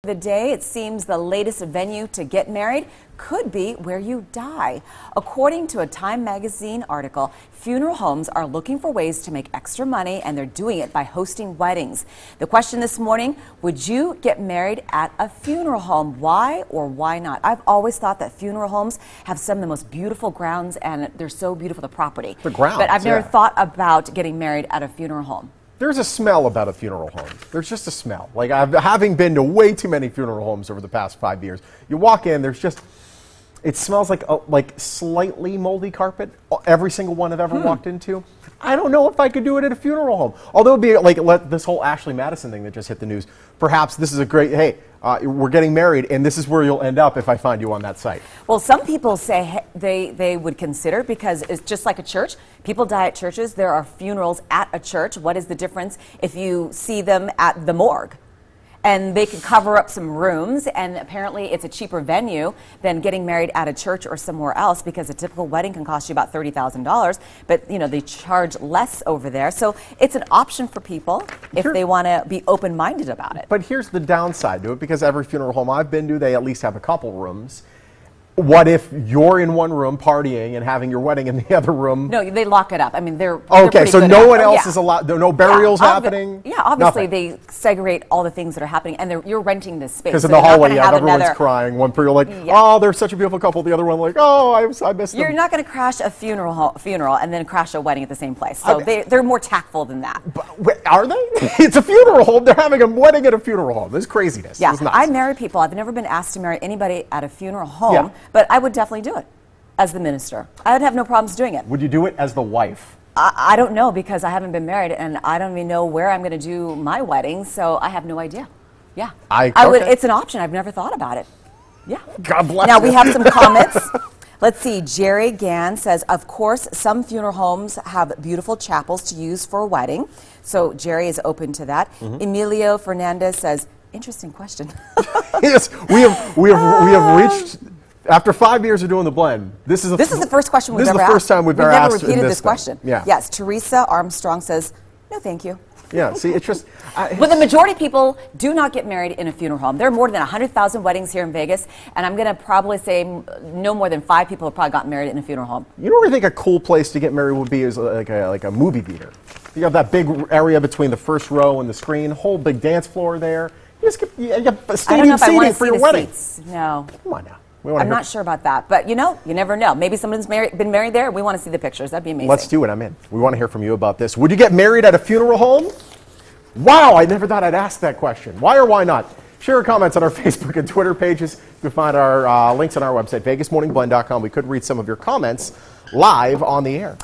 the day. It seems the latest venue to get married could be where you die. According to a Time magazine article, funeral homes are looking for ways to make extra money, and they're doing it by hosting weddings. The question this morning, would you get married at a funeral home? Why or why not? I've always thought that funeral homes have some of the most beautiful grounds, and they're so beautiful, the property. The grounds, but I've never thought about getting married at a funeral home. There's a smell about a funeral home. There's just a smell. Like, having been to way too many funeral homes over the past 5 years, you walk in, there's just, it smells like slightly moldy carpet. Every single one I've ever walked into. I don't know if I could do it at a funeral home. Although it'd be like this whole Ashley Madison thing that just hit the news. Perhaps this is a great, hey, we're getting married, and this is where you'll end up if I find you on that site. Well, some people say they would consider, because it's just like a church. People die at churches. There are funerals at a church. What is the difference if you see them at the morgue? And they can cover up some rooms, and apparently it's a cheaper venue than getting married at a church or somewhere else, because a typical wedding can cost you about $30,000, but you know, they charge less over there. So it's an option for people if they want to be open-minded about it. But here's the downside to it, because every funeral home I've been to, they at least have a couple rooms. What if you're in one room partying and having your wedding in the other room? No, they lock it up. I mean, they're okay. So no one else is allowed. No burials happening. Yeah, obviously they segregate all the things that are happening, and you're renting this space. Because in the hallway, everyone's crying. One people like, oh, they're such a beautiful couple. The other one like, oh, I missed them. You're not going to crash a funeral and then crash a wedding at the same place. So they're more tactful than that. But, are they? It's a funeral home. They're having a wedding at a funeral home. This is craziness. Yeah, I marry people. I've never been asked to marry anybody at a funeral home. But I would definitely do it as the minister. I would have no problems doing it. Would you do it as the wife? I don't know, because I haven't been married, and I don't even know where I'm going to do my wedding, so I have no idea. Yeah. I would. It's an option. I've never thought about it. Yeah. God bless you. Now we have some comments. Let's see. Jerry Gann says, of course, some funeral homes have beautiful chapels to use for a wedding. So Jerry is open to that. Emilio Fernandez says, interesting question. Yes, we have reached. After 5 years of doing the blend, this is the first question we've ever asked. This is the first time we've ever never asked repeated this question. Yeah. Yes, Teresa Armstrong says, no, thank you. Yeah, see, it's just... But the majority of people do not get married in a funeral home. There are more than 100,000 weddings here in Vegas, and I'm going to probably say no more than 5 people have probably gotten married in a funeral home. You know where I think a cool place to get married would be is like a movie theater. You have that big area between the first row and the screen, whole big dance floor there. You have stadium seating for your wedding. Seats. No. Come on now. I'm not sure about that, but you never know. Maybe someone's been married there, and we want to see the pictures. That'd be amazing. Let's do it. I'm in. We want to hear from you about this. Would you get married at a funeral home? Wow, I never thought I'd ask that question. Why or why not? Share your comments on our Facebook and Twitter pages. You can find our links on our website, vegasmorningblend.com. We could read some of your comments live on the air.